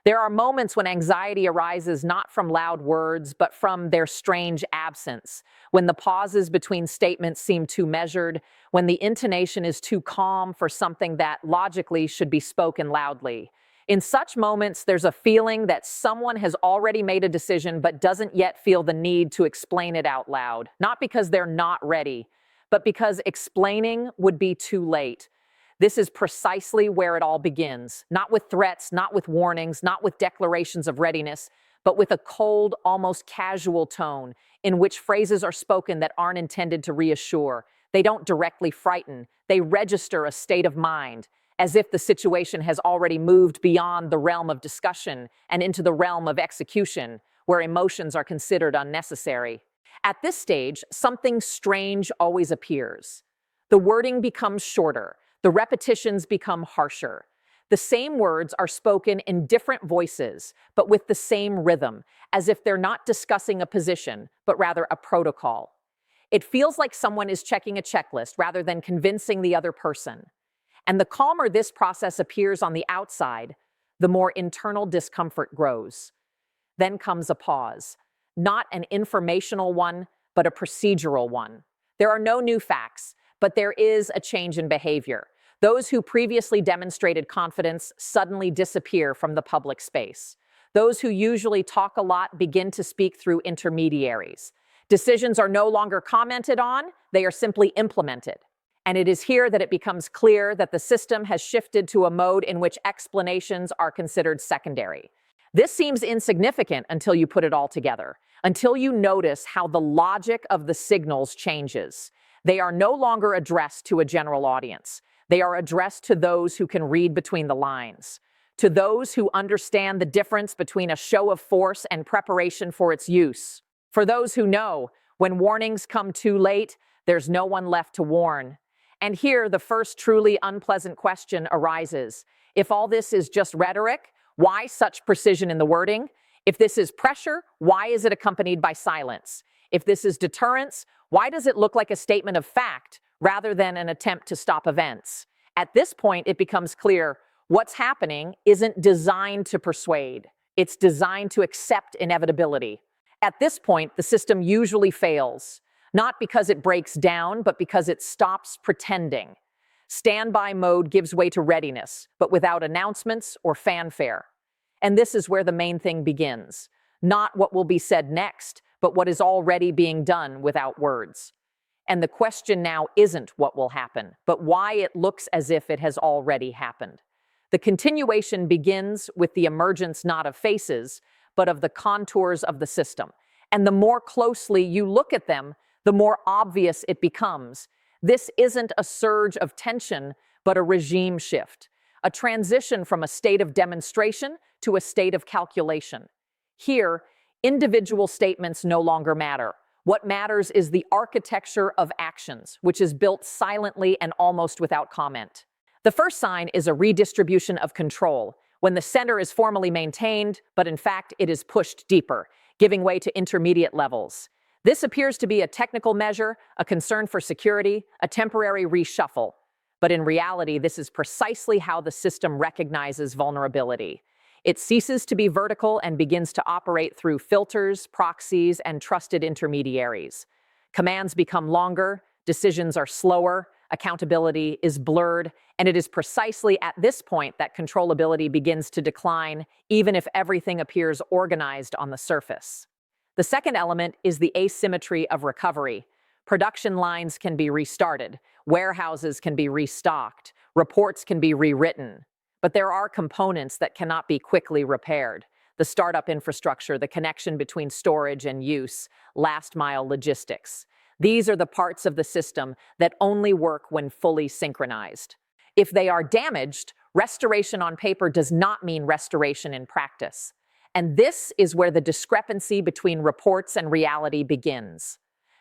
There are moments when anxiety arises not from loud words, but from their strange absence, when the pauses between statements seem too measured, when the intonation is too calm for something that logically should be spoken loudly. In such moments, there's a feeling that someone has already made a decision but doesn't yet feel the need to explain it out loud, not because they're not ready, but because explaining would be too late. This is precisely where it all begins, not with threats, not with warnings, not with declarations of readiness, but with a cold, almost casual tone in which phrases are spoken that aren't intended to reassure. They don't directly frighten. They register a state of mind, as if the situation has already moved beyond the realm of discussion and into the realm of execution, where emotions are considered unnecessary. At this stage, something strange always appears. The wording becomes shorter. The repetitions become harsher. The same words are spoken in different voices, but with the same rhythm, as if they're not discussing a position, but rather a protocol. It feels like someone is checking a checklist rather than convincing the other person. And the calmer this process appears on the outside, the more internal discomfort grows. Then comes a pause, not an informational one, but a procedural one. There are no new facts, but there is a change in behavior. Those who previously demonstrated confidence suddenly disappear from the public space. Those who usually talk a lot begin to speak through intermediaries. Decisions are no longer commented on, they are simply implemented. And it is here that it becomes clear that the system has shifted to a mode in which explanations are considered secondary. This seems insignificant until you put it all together, until you notice how the logic of the signals changes. They are no longer addressed to a general audience. They are addressed to those who can read between the lines, to those who understand the difference between a show of force and preparation for its use, for those who know when warnings come too late, there's no one left to warn. And here, the first truly unpleasant question arises. If all this is just rhetoric, why such precision in the wording? If this is pressure, why is it accompanied by silence? If this is deterrence, why does it look like a statement of fact rather than an attempt to stop events? At this point, it becomes clear what's happening isn't designed to persuade. It's designed to accept inevitability. At this point, the system usually fails, not because it breaks down, but because it stops pretending. Standby mode gives way to readiness, but without announcements or fanfare. And this is where the main thing begins. Not what will be said next, but what is already being done without words. And the question now isn't what will happen, but why it looks as if it has already happened. The continuation begins with the emergence not of faces, but of the contours of the system. And the more closely you look at them, the more obvious it becomes. This isn't a surge of tension, but a regime shift, a transition from a state of demonstration to a state of calculation. Here, individual statements no longer matter. What matters is the architecture of actions, which is built silently and almost without comment. The first sign is a redistribution of control, when the center is formally maintained, but in fact it is pushed deeper, giving way to intermediate levels. This appears to be a technical measure, a concern for security, a temporary reshuffle. But in reality, this is precisely how the system recognizes vulnerability. It ceases to be vertical and begins to operate through filters, proxies, and trusted intermediaries. Commands become longer, decisions are slower, accountability is blurred, and it is precisely at this point that controllability begins to decline, even if everything appears organized on the surface. The second element is the asymmetry of recovery. Production lines can be restarted, warehouses can be restocked, reports can be rewritten. But there are components that cannot be quickly repaired. The startup infrastructure, the connection between storage and use, last-mile logistics. These are the parts of the system that only work when fully synchronized. If they are damaged, restoration on paper does not mean restoration in practice. And this is where the discrepancy between reports and reality begins.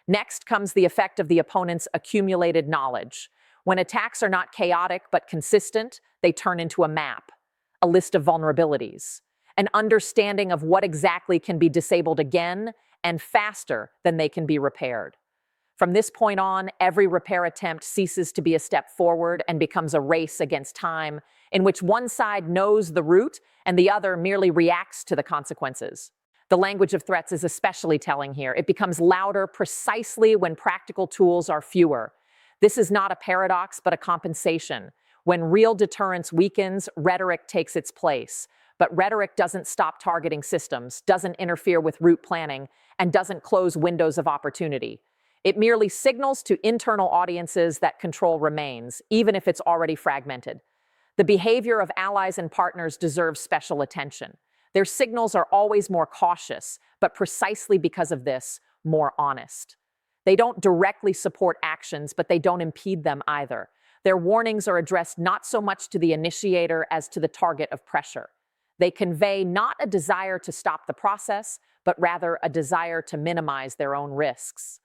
Next comes the effect of the opponent's accumulated knowledge. When attacks are not chaotic but consistent, they turn into a map, a list of vulnerabilities, an understanding of what exactly can be disabled again and faster than they can be repaired. From this point on, every repair attempt ceases to be a step forward and becomes a race against time, in which one side knows the root and the other merely reacts to the consequences. The language of threats is especially telling here. It becomes louder precisely when practical tools are fewer. This is not a paradox, but a compensation. When real deterrence weakens, rhetoric takes its place. But rhetoric doesn't stop targeting systems, doesn't interfere with route planning, and doesn't close windows of opportunity. It merely signals to internal audiences that control remains, even if it's already fragmented. The behavior of allies and partners deserves special attention. Their signals are always more cautious, but precisely because of this, more honest. They don't directly support actions, but they don't impede them either. Their warnings are addressed not so much to the initiator as to the target of pressure. They convey not a desire to stop the process, but rather a desire to minimize their own risks.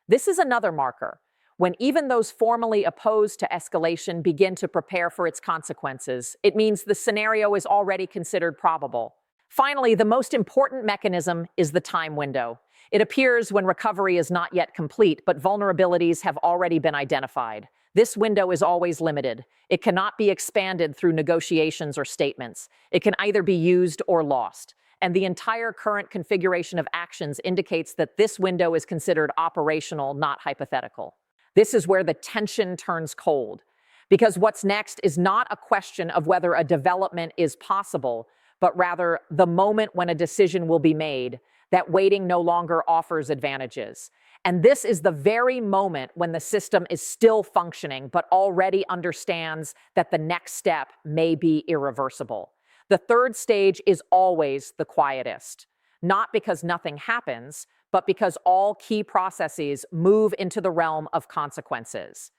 This is another marker. When even those formally opposed to escalation begin to prepare for its consequences, it means the scenario is already considered probable. Finally, the most important mechanism is the time window. It appears when recovery is not yet complete, but vulnerabilities have already been identified. This window is always limited. It cannot be expanded through negotiations or statements. It can either be used or lost. And the entire current configuration of actions indicates that this window is considered operational, not hypothetical. This is where the tension turns cold, because what's next is not a question of whether a development is possible, but rather the moment when a decision will be made, that waiting no longer offers advantages. And this is the very moment when the system is still functioning, but already understands that the next step may be irreversible. The third stage is always the quietest, not because nothing happens, but because all key processes move into the realm of consequences.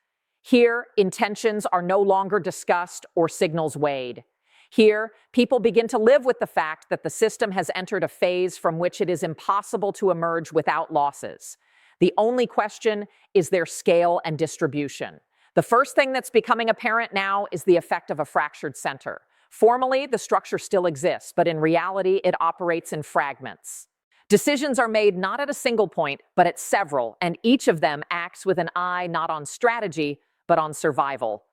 Here, intentions are no longer discussed or signals weighed. Here, people begin to live with the fact that the system has entered a phase from which it is impossible to emerge without losses. The only question is their scale and distribution. The first thing that's becoming apparent now is the effect of a fractured center. Formally, the structure still exists, but in reality, it operates in fragments. Decisions are made not at a single point, but at several, and each of them acts with an eye not on strategy, but on survival.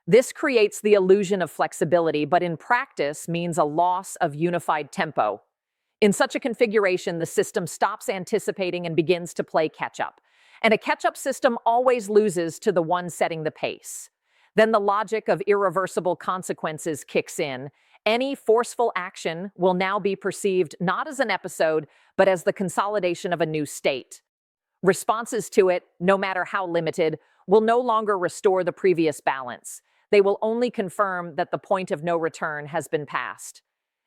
This creates the illusion of flexibility, but in practice means a loss of unified tempo. In such a configuration, the system stops anticipating and begins to play catch-up. And a catch-up system always loses to the one setting the pace. Then the logic of irreversible consequences kicks in. Any forceful action will now be perceived not as an episode, but as the consolidation of a new state. Responses to it, no matter how limited, will no longer restore the previous balance. They will only confirm that the point of no return has been passed.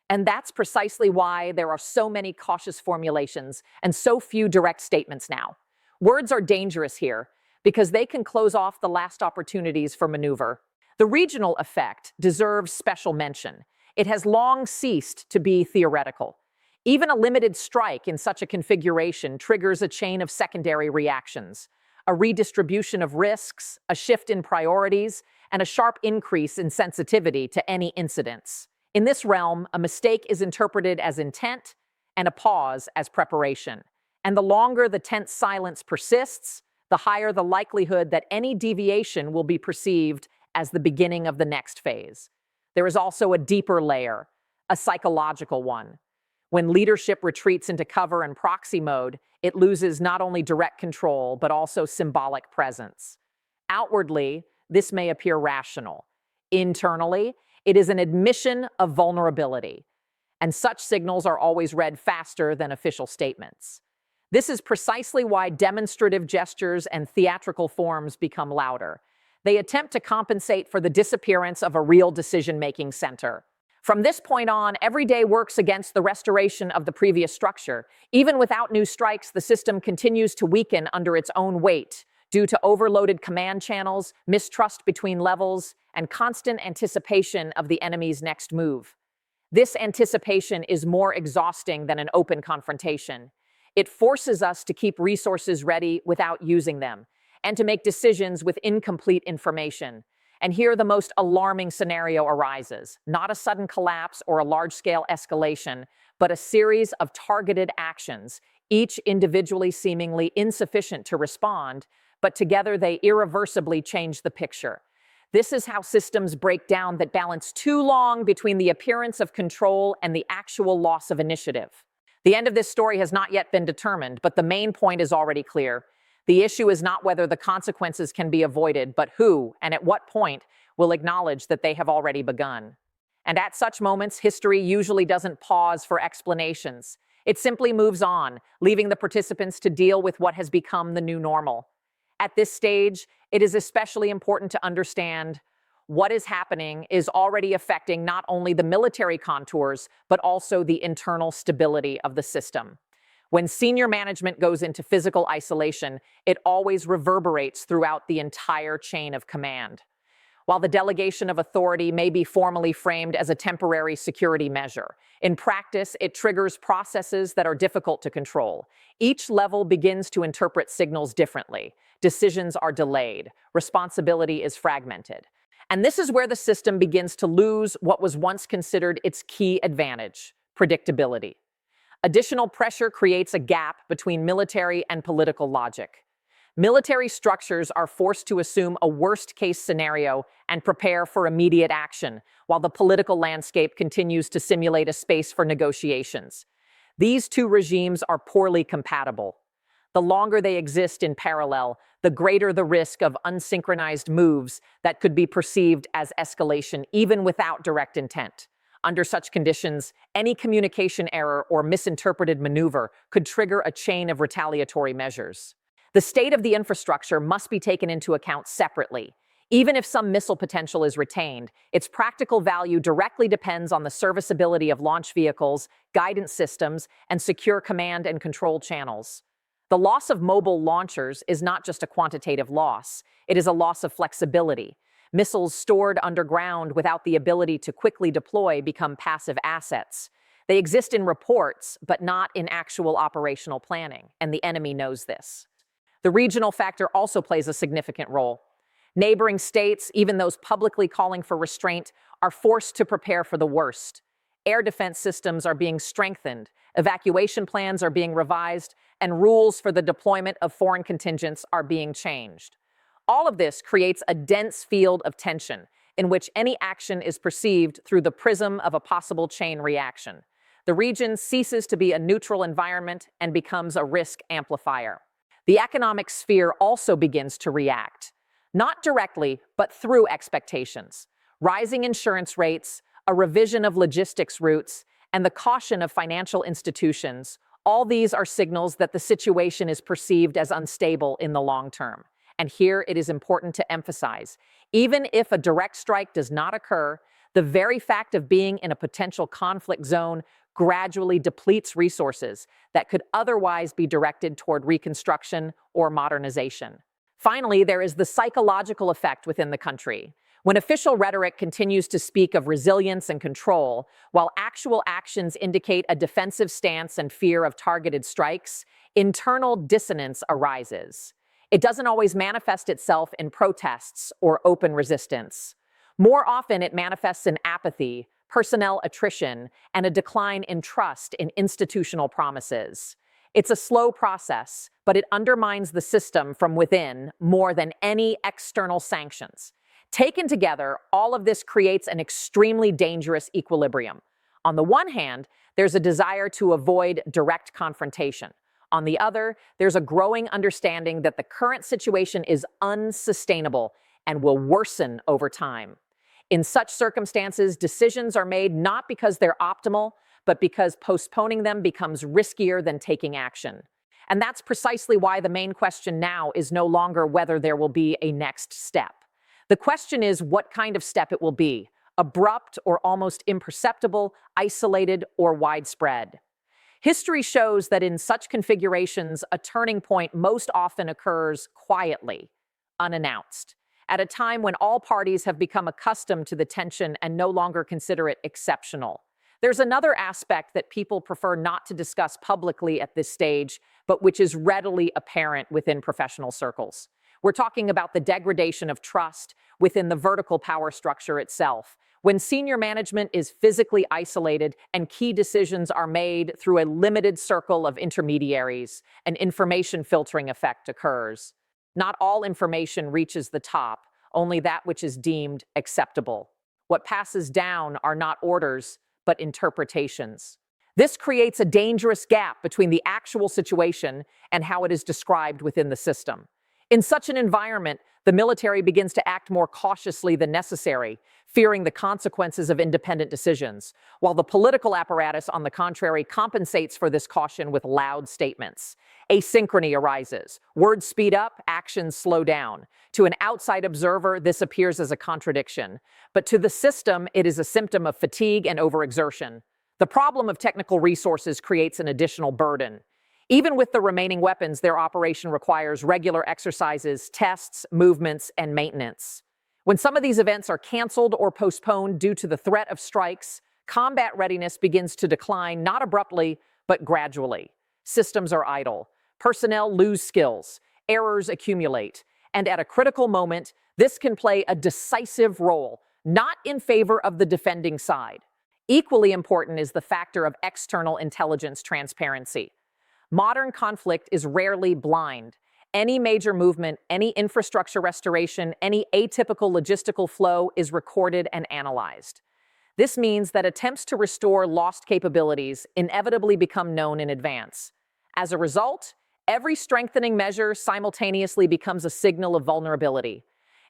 And that's precisely why there are so many cautious formulations and so few direct statements now. Words are dangerous here because they can close off the last opportunities for maneuver. The regional effect deserves special mention. It has long ceased to be theoretical. Even a limited strike in such a configuration triggers a chain of secondary reactions, a redistribution of risks, a shift in priorities, and a sharp increase in sensitivity to any incidents. In this realm, a mistake is interpreted as intent and a pause as preparation. And the longer the tense silence persists, the higher the likelihood that any deviation will be perceived as the beginning of the next phase. There is also a deeper layer, a psychological one. When leadership retreats into cover and proxy mode, it loses not only direct control, but also symbolic presence. Outwardly, this may appear rational. Internally, it is an admission of vulnerability, and such signals are always read faster than official statements. This is precisely why demonstrative gestures and theatrical forms become louder. They attempt to compensate for the disappearance of a real decision-making center. From this point on, every day works against the restoration of the previous structure. Even without new strikes, the system continues to weaken under its own weight due to overloaded command channels, mistrust between levels, and constant anticipation of the enemy's next move. This anticipation is more exhausting than an open confrontation. It forces us to keep resources ready without using them, and to make decisions with incomplete information. And here the most alarming scenario arises, not a sudden collapse or a large-scale escalation, but a series of targeted actions, each individually seemingly insufficient to respond, but together they irreversibly change the picture. This is how systems break down that balance too long between the appearance of control and the actual loss of initiative. The end of this story has not yet been determined, but the main point is already clear. The issue is not whether the consequences can be avoided, but who and at what point will acknowledge that they have already begun. And at such moments, history usually doesn't pause for explanations. It simply moves on, leaving the participants to deal with what has become the new normal. At this stage, it is especially important to understand what is happening is already affecting not only the military contours, but also the internal stability of the system. When senior management goes into physical isolation, it always reverberates throughout the entire chain of command. While the delegation of authority may be formally framed as a temporary security measure, in practice, it triggers processes that are difficult to control. Each level begins to interpret signals differently. Decisions are delayed. Responsibility is fragmented. And this is where the system begins to lose what was once considered its key advantage: predictability. Additional pressure creates a gap between military and political logic. Military structures are forced to assume a worst-case scenario and prepare for immediate action, while the political landscape continues to simulate a space for negotiations. These two regimes are poorly compatible. The longer they exist in parallel, the greater the risk of unsynchronized moves that could be perceived as escalation even without direct intent. Under such conditions, any communication error or misinterpreted maneuver could trigger a chain of retaliatory measures. The state of the infrastructure must be taken into account separately. Even if some missile potential is retained, its practical value directly depends on the serviceability of launch vehicles, guidance systems, and secure command and control channels. The loss of mobile launchers is not just a quantitative loss, it is a loss of flexibility. Missiles stored underground without the ability to quickly deploy become passive assets. They exist in reports, but not in actual operational planning, and the enemy knows this. The regional factor also plays a significant role. Neighboring states, even those publicly calling for restraint, are forced to prepare for the worst. Air defense systems are being strengthened, evacuation plans are being revised, and rules for the deployment of foreign contingents are being changed. All of this creates a dense field of tension in which any action is perceived through the prism of a possible chain reaction. The region ceases to be a neutral environment and becomes a risk amplifier. The economic sphere also begins to react, not directly, but through expectations. Rising insurance rates, a revision of logistics routes, and the caution of financial institutions, all these are signals that the situation is perceived as unstable in the long term. And here it is important to emphasize, even if a direct strike does not occur, the very fact of being in a potential conflict zone gradually depletes resources that could otherwise be directed toward reconstruction or modernization. Finally, there is the psychological effect within the country. When official rhetoric continues to speak of resilience and control, while actual actions indicate a defensive stance and fear of targeted strikes, internal dissonance arises. It doesn't always manifest itself in protests or open resistance. More often, it manifests in apathy, personnel attrition, and a decline in trust in institutional promises. It's a slow process, but it undermines the system from within more than any external sanctions. Taken together, all of this creates an extremely dangerous equilibrium. On the one hand, there's a desire to avoid direct confrontation. On the other, there's a growing understanding that the current situation is unsustainable and will worsen over time. In such circumstances, decisions are made not because they're optimal, but because postponing them becomes riskier than taking action. And that's precisely why the main question now is no longer whether there will be a next step. The question is what kind of step it will be: abrupt or almost imperceptible, isolated or widespread. History shows that in such configurations, a turning point most often occurs quietly, unannounced, at a time when all parties have become accustomed to the tension and no longer consider it exceptional. There's another aspect that people prefer not to discuss publicly at this stage, but which is readily apparent within professional circles. We're talking about the degradation of trust within the vertical power structure itself. When senior management is physically isolated and key decisions are made through a limited circle of intermediaries, an information filtering effect occurs. Not all information reaches the top, only that which is deemed acceptable. What passes down are not orders, but interpretations. This creates a dangerous gap between the actual situation and how it is described within the system. In such an environment, the military begins to act more cautiously than necessary, fearing the consequences of independent decisions, while the political apparatus, on the contrary, compensates for this caution with loud statements. Asynchrony arises. Words speed up, actions slow down. To an outside observer, this appears as a contradiction, but to the system, it is a symptom of fatigue and overexertion. The problem of technical resources creates an additional burden. Even with the remaining weapons, their operation requires regular exercises, tests, movements, and maintenance. When some of these events are canceled or postponed due to the threat of strikes, combat readiness begins to decline not abruptly, but gradually. Systems are idle. Personnel lose skills. Errors accumulate. And at a critical moment, this can play a decisive role, not in favor of the defending side. Equally important is the factor of external intelligence transparency. Modern conflict is rarely blind. Any major movement, any infrastructure restoration, any atypical logistical flow is recorded and analyzed. This means that attempts to restore lost capabilities inevitably become known in advance. As a result, every strengthening measure simultaneously becomes a signal of vulnerability.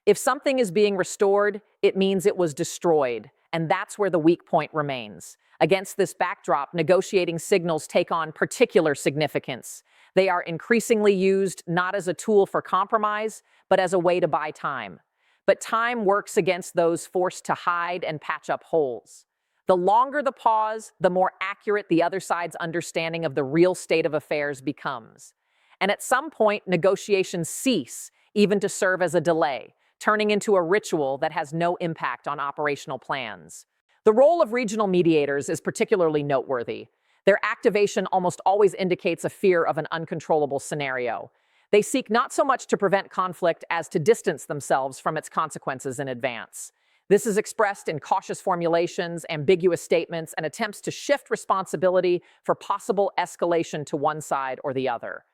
If something is being restored, it means it was destroyed, and that's where the weak point remains. Against this backdrop, negotiating signals take on particular significance. They are increasingly used not as a tool for compromise, but as a way to buy time. But time works against those forced to hide and patch up holes. The longer the pause, the more accurate the other side's understanding of the real state of affairs becomes. And at some point, negotiations cease, even to serve as a delay, turning into a ritual that has no impact on operational plans. The role of regional mediators is particularly noteworthy. Their activation almost always indicates a fear of an uncontrollable scenario. They seek not so much to prevent conflict as to distance themselves from its consequences in advance. This is expressed in cautious formulations, ambiguous statements, and attempts to shift responsibility for possible escalation to one side or the other.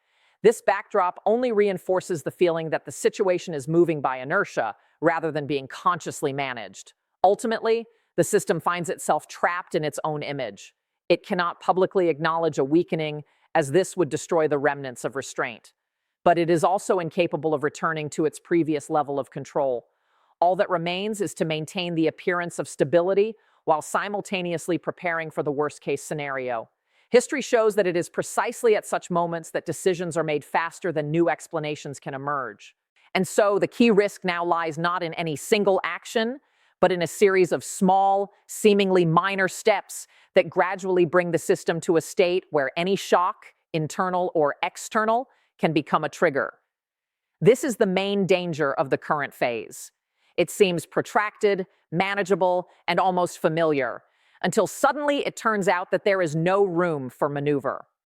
This backdrop only reinforces the feeling that the situation is moving by inertia rather than being consciously managed. Ultimately, the system finds itself trapped in its own image. It cannot publicly acknowledge a weakening, as this would destroy the remnants of restraint. But it is also incapable of returning to its previous level of control. All that remains is to maintain the appearance of stability while simultaneously preparing for the worst-case scenario. History shows that it is precisely at such moments that decisions are made faster than new explanations can emerge. And so the key risk now lies not in any single action, but in a series of small, seemingly minor steps that gradually bring the system to a state where any shock, internal or external, can become a trigger. This is the main danger of the current phase. It seems protracted, manageable, and almost familiar, until suddenly it turns out that there is no room for maneuver.